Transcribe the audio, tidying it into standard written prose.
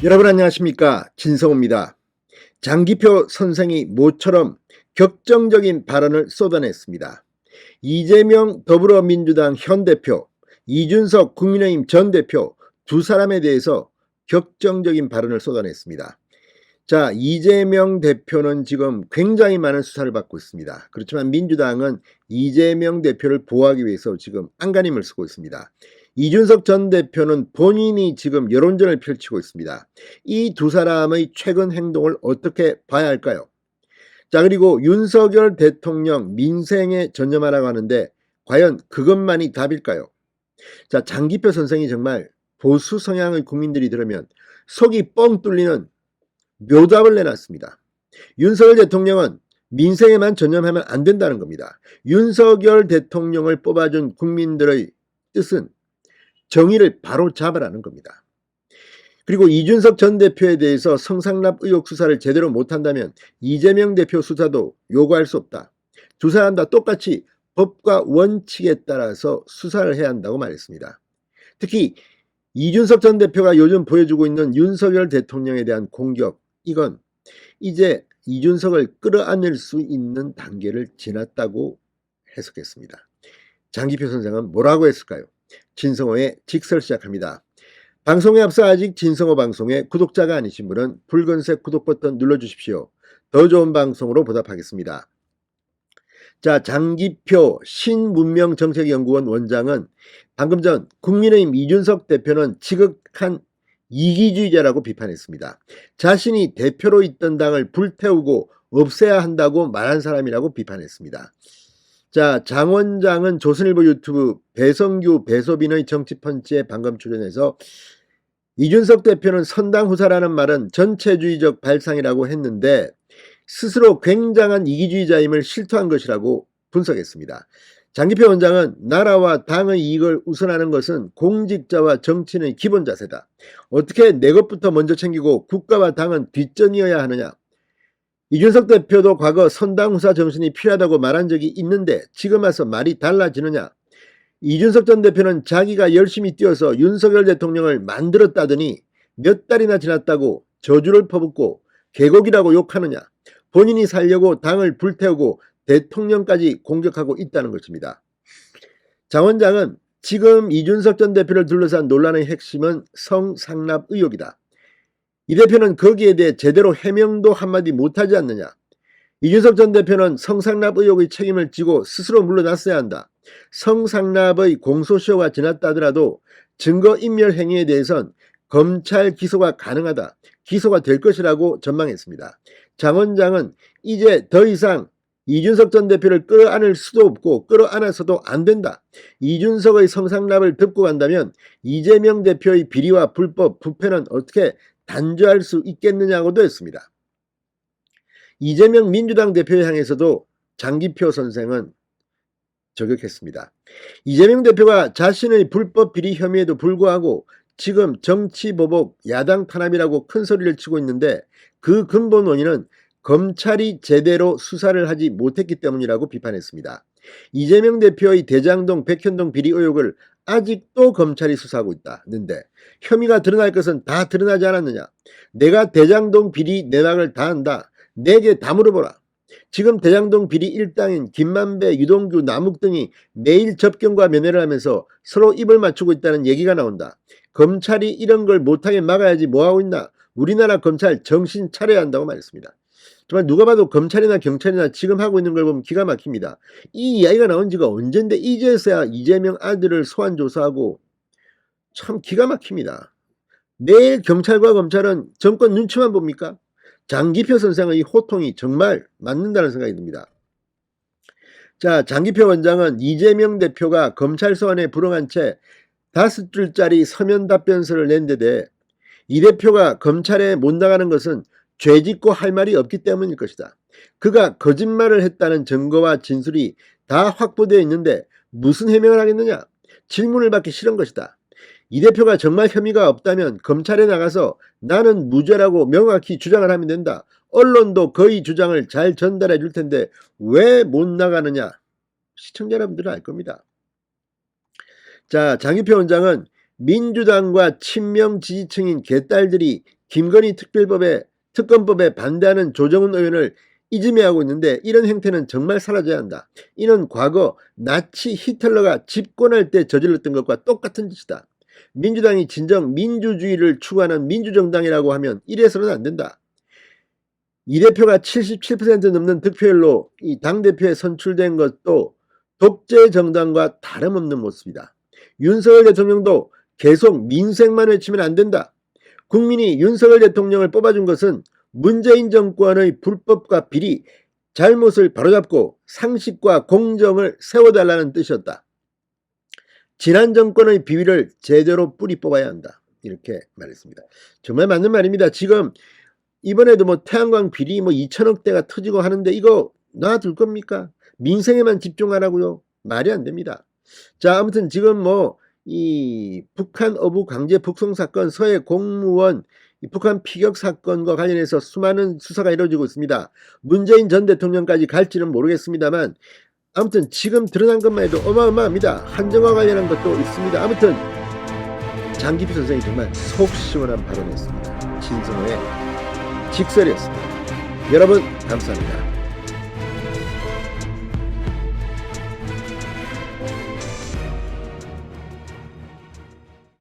여러분 안녕하십니까, 진성호입니다. 장기표 선생이 모처럼 격정적인 발언을 쏟아냈습니다. 이재명 더불어민주당 현 대표, 이준석 국민의힘 전 대표 두 사람에 대해서 격정적인 발언을 쏟아냈습니다. 자, 이재명 대표는 지금 굉장히 많은 수사를 받고 있습니다. 그렇지만 민주당은 이재명 대표를 보호하기 위해서 지금 안간힘을 쓰고 있습니다. 이준석 전 대표는 본인이 지금 여론전을 펼치고 있습니다. 이 두 사람의 최근 행동을 어떻게 봐야 할까요? 자, 그리고 윤석열 대통령 민생에 전념하라고 하는데 과연 그것만이 답일까요? 자, 장기표 선생이 정말 보수 성향의 국민들이 들으면 속이 뻥 뚫리는 묘답을 내놨습니다. 윤석열 대통령은 민생에만 전념하면 안 된다는 겁니다. 윤석열 대통령을 뽑아준 국민들의 뜻은 정의를 바로 잡으라는 겁니다. 그리고 이준석 전 대표에 대해서 성상납 의혹 수사를 제대로 못한다면 이재명 대표 수사도 요구할 수 없다. 두 사람 다 똑같이 법과 원칙에 따라서 수사를 해야 한다고 말했습니다. 특히 이준석 전 대표가 요즘 보여주고 있는 윤석열 대통령에 대한 공격, 이건 이제 이준석을 끌어안을 수 있는 단계를 지났다고 해석했습니다. 장기표 선생은 뭐라고 했을까요? 진성호의 직설 시작합니다. 방송에 앞서 아직 진성호 방송의 구독자가 아니신 분은 붉은색 구독 버튼 눌러주십시오. 더 좋은 방송으로 보답하겠습니다. 자, 장기표 신문명정책연구원 원장은 방금 전 국민의힘 이준석 대표는 지극한 이기주의자라고 비판했습니다. 자신이 대표로 있던 당을 불태우고 없애야 한다고 말한 사람이라고 비판했습니다. 자, 장 원장은 조선일보 유튜브 배성규 배소빈의 정치펀치에 방금 출연해서 이준석 대표는 선당 후사라는 말은 전체주의적 발상이라고 했는데 스스로 굉장한 이기주의자임을 실토한 것이라고 분석했습니다. 장기표 원장은 나라와 당의 이익을 우선하는 것은 공직자와 정치인의 기본 자세다. 어떻게 내 것부터 먼저 챙기고 국가와 당은 뒷전이어야 하느냐. 이준석 대표도 과거 선당후사 정신이 필요하다고 말한 적이 있는데 지금 와서 말이 달라지느냐. 이준석 전 대표는 자기가 열심히 뛰어서 윤석열 대통령을 만들었다더니 몇 달이나 지났다고 저주를 퍼붓고 계곡이라고 욕하느냐. 본인이 살려고 당을 불태우고 대통령까지 공격하고 있다는 것입니다. 장 원장은 지금 이준석 전 대표를 둘러싼 논란의 핵심은 성상납 의혹이다. 이 대표는 거기에 대해 제대로 해명도 한마디 못하지 않느냐. 이준석 전 대표는 성상납 의혹의 책임을 지고 스스로 물러났어야 한다. 성상납의 공소시효가 지났다 하더라도 증거인멸 행위에 대해선 검찰 기소가 가능하다. 기소가 될 것이라고 전망했습니다. 장 원장은 이제 더 이상 이준석 전 대표를 끌어안을 수도 없고 끌어안아서도 안 된다. 이준석의 성상납을 덮고 간다면 이재명 대표의 비리와 불법, 부패는 어떻게 단죄할 수 있겠느냐고도 했습니다. 이재명 민주당 대표에 향해서도 장기표 선생은 저격했습니다. 이재명 대표가 자신의 불법 비리 혐의에도 불구하고 지금 정치보복 야당 탄압이라고 큰 소리를 치고 있는데 그 근본 원인은 검찰이 제대로 수사를 하지 못했기 때문이라고 비판했습니다. 이재명 대표의 대장동, 백현동 비리 의혹을 아직도 검찰이 수사하고 있다는데 혐의가 드러날 것은 다 드러나지 않았느냐. 내가 대장동 비리 내막을 다 안다. 내게 다 물어보라. 지금 대장동 비리 일당인 김만배, 유동규, 남욱 등이 매일 접견과 면회를 하면서 서로 입을 맞추고 있다는 얘기가 나온다. 검찰이 이런 걸 못하게 막아야지 뭐하고 있나. 우리나라 검찰 정신 차려야 한다고 말했습니다. 정말 누가 봐도 검찰이나 경찰이나 지금 하고 있는 걸 보면 기가 막힙니다. 이 이야기가 나온 지가 언젠데 이제서야 이재명 아들을 소환 조사하고 참 기가 막힙니다. 매일 경찰과 검찰은 정권 눈치만 봅니까? 장기표 선생의 호통이 정말 맞는다는 생각이 듭니다. 자, 장기표 원장은 이재명 대표가 검찰 소환에 불응한 채 5줄짜리 서면 답변서를 낸 데 대해 이 대표가 검찰에 못 나가는 것은 죄 짓고 할 말이 없기 때문일 것이다. 그가 거짓말을 했다는 증거와 진술이 다 확보되어 있는데 무슨 해명을 하겠느냐. 질문을 받기 싫은 것이다. 이 대표가 정말 혐의가 없다면 검찰에 나가서 나는 무죄라고 명확히 주장을 하면 된다. 언론도 그의 주장을 잘 전달해 줄 텐데 왜 못 나가느냐. 시청자 여러분들은 알 겁니다. 자, 장기표 원장은 민주당과 친명 지지층인 개딸들이 김건희 특검법에 반대하는 조정훈 의원을 이지매하고 있는데 이런 행태는 정말 사라져야 한다. 이는 과거 나치 히틀러가 집권할 때 저질렀던 것과 똑같은 짓이다. 민주당이 진정 민주주의를 추구하는 민주정당이라고 하면 이래서는 안 된다. 이 대표가 77% 넘는 득표율로 이 당대표에 선출된 것도 독재 정당과 다름없는 모습이다. 윤석열 대통령도 계속 민생만 외치면 안 된다. 국민이 윤석열 대통령을 뽑아준 것은 문재인 정권의 불법과 비리, 잘못을 바로잡고 상식과 공정을 세워달라는 뜻이었다. 지난 정권의 비위를 제대로 뿌리 뽑아야 한다. 이렇게 말했습니다. 정말 맞는 말입니다. 지금 이번에도 뭐 태양광 비리 2천억대가 터지고 하는데 이거 놔둘 겁니까? 민생에만 집중하라고요? 말이 안 됩니다. 자, 아무튼 지금 이 북한 어부 강제 북송 사건, 서해 공무원 북한 피격 사건과 관련해서 수많은 수사가 이루어지고 있습니다. 문재인 전 대통령까지 갈지는 모르겠습니다만 아무튼 지금 드러난 것만 해도 어마어마합니다. 한정화 관련한 것도 있습니다. 아무튼 장기표 선생이 정말 속 시원한 발언했습니다. 진성호의 직설이었습니다. 여러분 감사합니다.